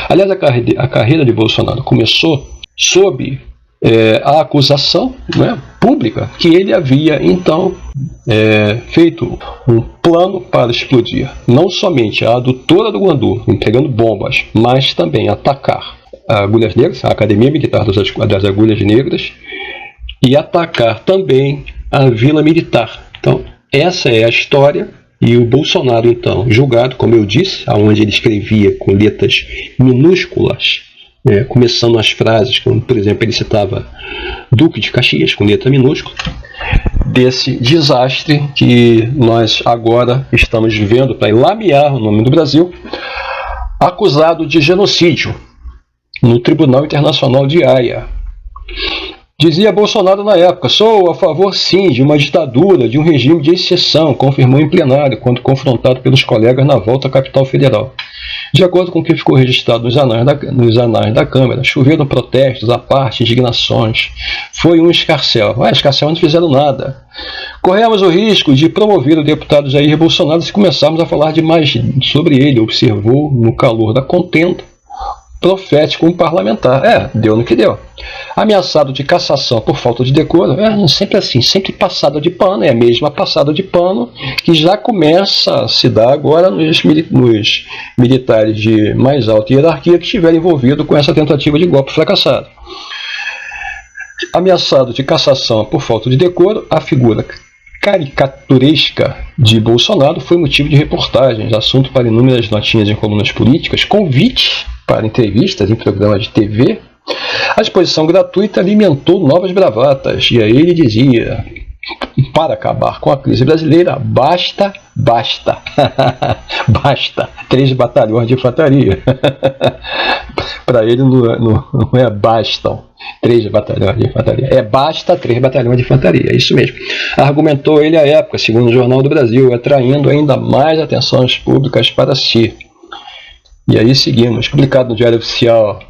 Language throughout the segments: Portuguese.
Aliás, a carreira de Bolsonaro começou sob a acusação, né, pública que ele havia então feito um plano para explodir não somente a adutora do Guandu, entregando bombas, mas também atacar Agulhas Negras, a Academia Militar das Agulhas Negras, e atacar também a Vila Militar. Então, essa é a história. E o Bolsonaro, então, julgado, como eu disse, onde ele escrevia com letras minúsculas, começando as frases, como, por exemplo, ele citava Duque de Caxias, com letra minúscula, desse desastre que nós agora estamos vivendo para lamear o nome do Brasil, acusado de genocídio no Tribunal Internacional de Haia. Dizia Bolsonaro na época: sou a favor sim de uma ditadura, de um regime de exceção, confirmou em plenário, quando confrontado pelos colegas na volta à capital federal. De acordo com o que ficou registrado nos anais da Câmara, choveram protestos, à parte, indignações. Foi um escarcéu. Escarcéu não fizeram nada. Corremos o risco de promover o deputado Jair Bolsonaro se começarmos a falar demais sobre ele, observou no calor da contenda profético um parlamentar. Deu no que deu. Ameaçado de cassação por falta de decoro, sempre assim, sempre passada de pano, é a mesma passada de pano que já começa a se dar agora nos militares de mais alta hierarquia que estiverem envolvidos com essa tentativa de golpe fracassado. Ameaçado de cassação por falta de decoro, a figura caricaturesca de Bolsonaro foi motivo de reportagens, assunto para inúmeras notinhas em colunas políticas, convite para entrevistas em programas de TV. A exposição gratuita alimentou novas bravatas, e aí ele dizia: para acabar com a crise brasileira, basta 3 batalhões de infantaria. Para ele não é bastam 3 batalhões de infantaria, basta 3 batalhões de infantaria, é isso mesmo. Argumentou ele à época, segundo o Jornal do Brasil, atraindo ainda mais atenções públicas para si. E aí seguimos. Publicado no Diário Oficial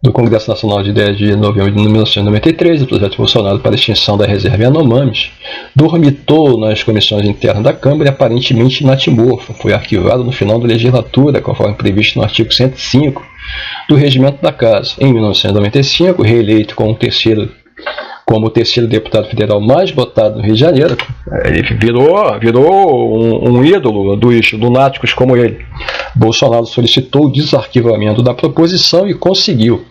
do Congresso Nacional de 10 de novembro de 1993, o projeto de Bolsonaro para a extinção da reserva Yanomamis dormitou nas comissões internas da Câmara e aparentemente inatimorfo. Foi arquivado no final da legislatura, conforme previsto no artigo 105 do Regimento da Casa. Em 1995, reeleito como o terceiro deputado federal mais votado no Rio de Janeiro, ele virou um ídolo dos lunáticos como ele. Bolsonaro solicitou o desarquivamento da proposição e conseguiu.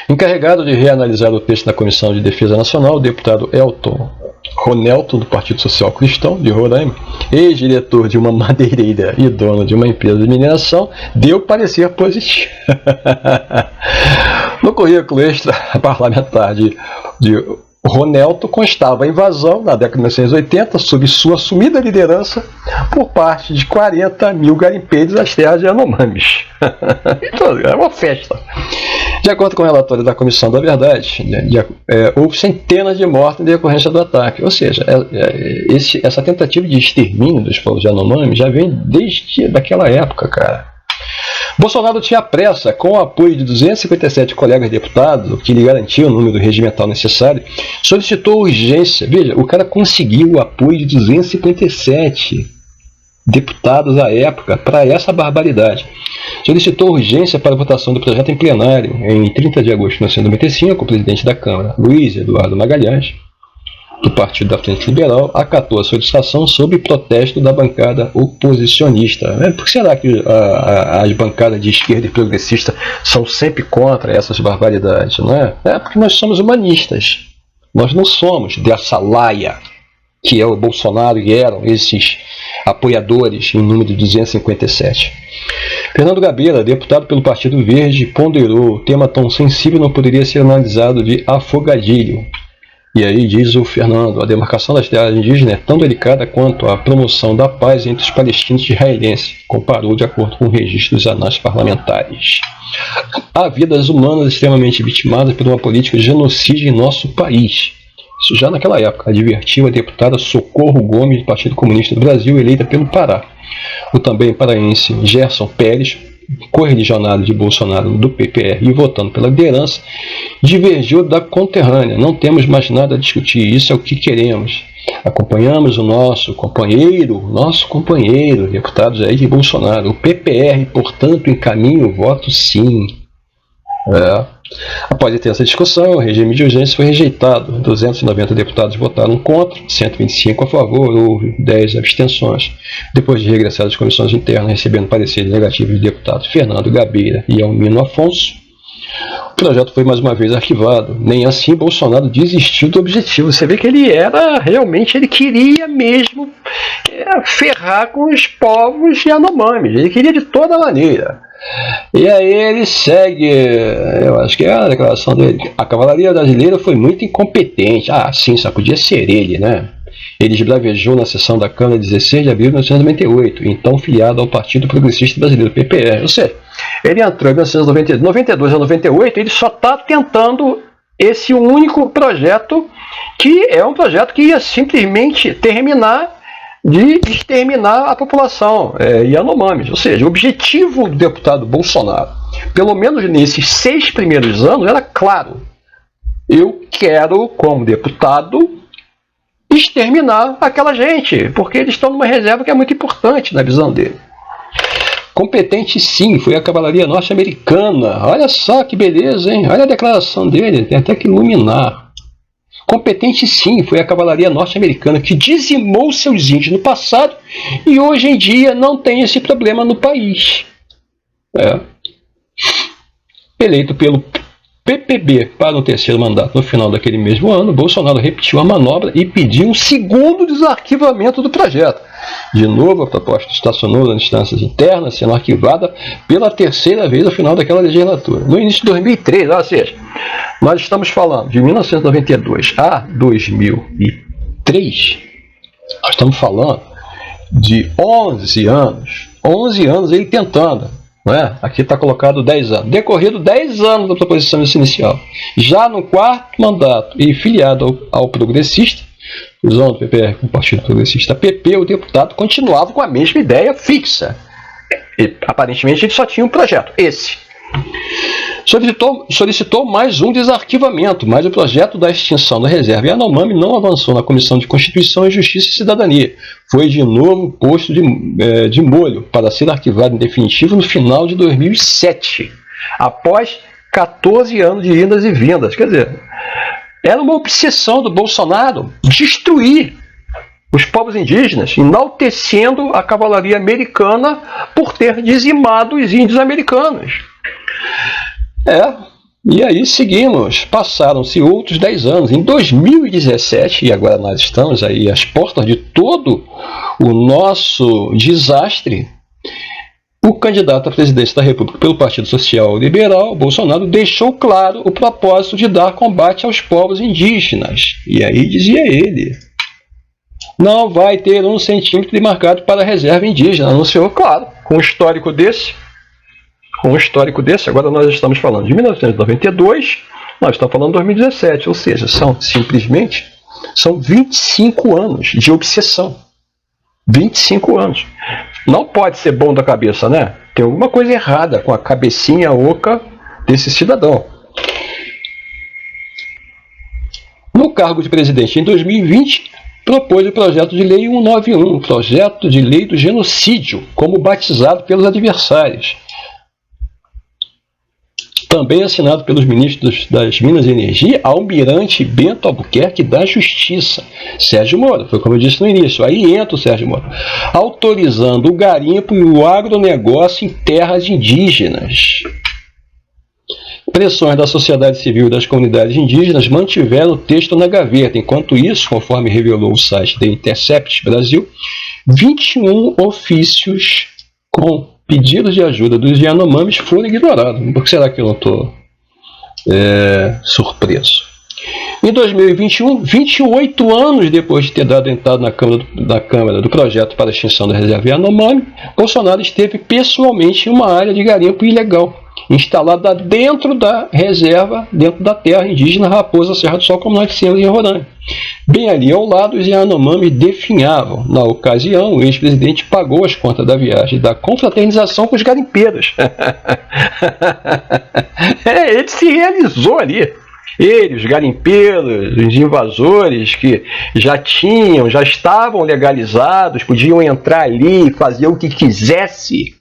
Encarregado de reanalisar o texto da Comissão de Defesa Nacional, o deputado Elton Ronelton, do Partido Social Cristão de Roraima, ex-diretor de uma madeireira e dono de uma empresa de mineração, deu parecer positivo. No currículo extra parlamentar de Ronelton constava a invasão, na década de 1980, sob sua assumida liderança, por parte de 40 mil garimpeiros das terras de Yanomamis. Então, é uma festa. De acordo com o relatório da Comissão da Verdade, houve centenas de mortes em decorrência do ataque. Ou seja, essa tentativa de extermínio dos povos de Yanomamis já vem desde daquela época, cara. Bolsonaro tinha pressa, com o apoio de 257 colegas deputados, o que lhe garantia o número regimental necessário, solicitou urgência. Veja, o cara conseguiu o apoio de 257 deputados à época para essa barbaridade. Solicitou urgência para a votação do projeto em plenário. Em 30 de agosto de 1995, o presidente da Câmara, Luiz Eduardo Magalhães, do Partido da Frente Liberal, acatou a solicitação sob protesto da bancada oposicionista. Por que será que as bancadas de esquerda e progressista são sempre contra essas barbaridades? Não é? Porque nós somos humanistas. Nós não somos dessa laia que é o Bolsonaro e eram esses apoiadores em número de 257. Fernando Gabeira, deputado pelo Partido Verde, ponderou: o tema tão sensível não poderia ser analisado de afogadilho. E aí diz o Fernando: a demarcação das terras indígenas é tão delicada quanto a promoção da paz entre os palestinos e israelenses, comparou de acordo com o registro dos anais parlamentares. Há vidas humanas extremamente vitimadas por uma política de genocídio em nosso país. Isso já naquela época, advertiu a deputada Socorro Gomes, do Partido Comunista do Brasil, eleita pelo Pará. O também paraense Gerson Pérez, correligionário de Bolsonaro do PPR e votando pela liderança, divergiu da conterrânea. Não temos mais nada a discutir, isso é o que queremos. Acompanhamos o nosso companheiro, deputado Jair Bolsonaro. O PPR, portanto, encaminha o voto sim. Após a intensa discussão, o regime de urgência foi rejeitado. 290 deputados votaram contra, 125 a favor, houve 10 abstenções. Depois de regressar às comissões internas, recebendo pareceres negativos de deputados Fernando Gabeira e Almino Afonso, o projeto foi mais uma vez arquivado. Nem assim Bolsonaro desistiu do objetivo. Você vê que ele queria mesmo ferrar com os povos Yanomamis. Ele queria de toda maneira. E aí ele segue, eu acho que é a declaração dele: a cavalaria brasileira foi muito incompetente. Sim, só podia ser ele, né? Ele esbravejou na sessão da Câmara 16 de abril de 1998, então filiado ao Partido Progressista Brasileiro, PPR. Ou seja, ele entrou em 1992 a 98, ele só está tentando esse único projeto, que é um projeto que ia simplesmente terminar de exterminar a população Yanomamis. Ou seja, o objetivo do deputado Bolsonaro, pelo menos nesses 6 primeiros anos, era claro: eu quero, como deputado, exterminar aquela gente, porque eles estão numa reserva que é muito importante na visão dele. Competente sim, foi a cavalaria norte-americana. Olha só que beleza, hein? Olha a declaração dele, tem até que iluminar. Competente sim, foi a cavalaria norte-americana que dizimou seus índios no passado e hoje em dia não tem esse problema no país. Eleito pelo PPB para o 3º mandato no final daquele mesmo ano, Bolsonaro repetiu a manobra e pediu um segundo desarquivamento do projeto. De novo, a proposta estacionou nas instâncias internas, sendo arquivada pela 3ª vez no final daquela legislatura. No início de 2003, ou seja, nós estamos falando de 1992 a 2003, nós estamos falando de 11 anos. 11 anos ele tentando. Aqui está colocado 10 anos. Decorrido 10 anos da proposição inicial. Já no 4º mandato e filiado ao progressista, fusão do PPR com o Partido Progressista PP, o deputado continuava com a mesma ideia fixa. E, aparentemente ele só tinha um projeto, esse. Solicitou mais um desarquivamento, mas o projeto da extinção da reserva Yanomami não avançou na Comissão de Constituição, Justiça e Cidadania. Foi de novo posto de molho para ser arquivado em definitivo no final de 2007, após 14 anos de idas e vindas. Quer dizer, era uma obsessão do Bolsonaro destruir os povos indígenas, enaltecendo a cavalaria americana por ter dizimado os índios americanos. E aí seguimos, passaram-se outros 10 anos. Em 2017, e agora nós estamos aí às portas de todo o nosso desastre, o candidato à presidência da República pelo Partido Social Liberal, Bolsonaro, deixou claro o propósito de dar combate aos povos indígenas. E aí dizia ele: não vai ter 1 centímetro demarcado para a reserva indígena. Anunciou, claro, com um histórico desse. Agora nós estamos falando de 1992, nós estamos falando de 2017, ou seja, são 25 anos de obsessão. 25 anos. Não pode ser bom da cabeça, né? Tem alguma coisa errada com a cabecinha oca desse cidadão. No cargo de presidente em 2020, propôs o projeto de lei 191, projeto de lei do genocídio, como batizado pelos adversários. Também assinado pelos ministros das Minas e Energia, Almirante Bento Albuquerque, da Justiça, Sérgio Moro. Foi como eu disse no início, aí entra o Sérgio Moro, autorizando o garimpo e o agronegócio em terras indígenas. Pressões da sociedade civil e das comunidades indígenas mantiveram o texto na gaveta. Enquanto isso, conforme revelou o site The Intercept Brasil, 21 ofícios com pedidos de ajuda dos Yanomamis foram ignorados. Por que será que eu não estou surpreso? Em 2021, 28 anos depois de ter dado entrada na Câmara do projeto para a extinção da reserva Yanomami, Bolsonaro esteve pessoalmente em uma área de garimpo ilegal, instalada dentro da reserva, dentro da terra indígena Raposa Serra do Sol, como nós dissemos em Roraima. Bem ali ao lado, os Yanomamis definhavam. Na ocasião, o ex-presidente pagou as contas da viagem da confraternização com os garimpeiros. Ele se realizou ali. Ele, os garimpeiros, os invasores que já estavam legalizados, podiam entrar ali e fazer o que quisesse,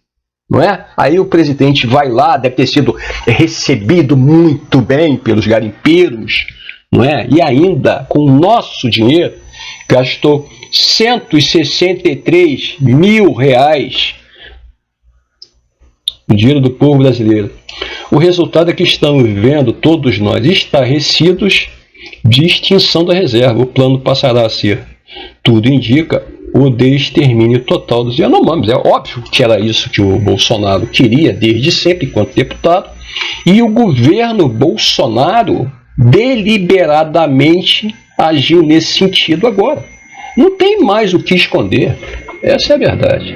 não é? Aí o presidente vai lá, deve ter sido recebido muito bem pelos garimpeiros, não é? E ainda, com o nosso dinheiro, gastou 163 mil reais no dinheiro do povo brasileiro. O resultado é que estamos vivendo, todos nós, estarrecidos de extinção da reserva. O plano passará a ser, tudo indica, o extermínio total dos Yanomamis. É óbvio que era isso que o Bolsonaro queria desde sempre, enquanto deputado, e o governo Bolsonaro deliberadamente agiu nesse sentido agora. Não tem mais o que esconder. Essa é a verdade.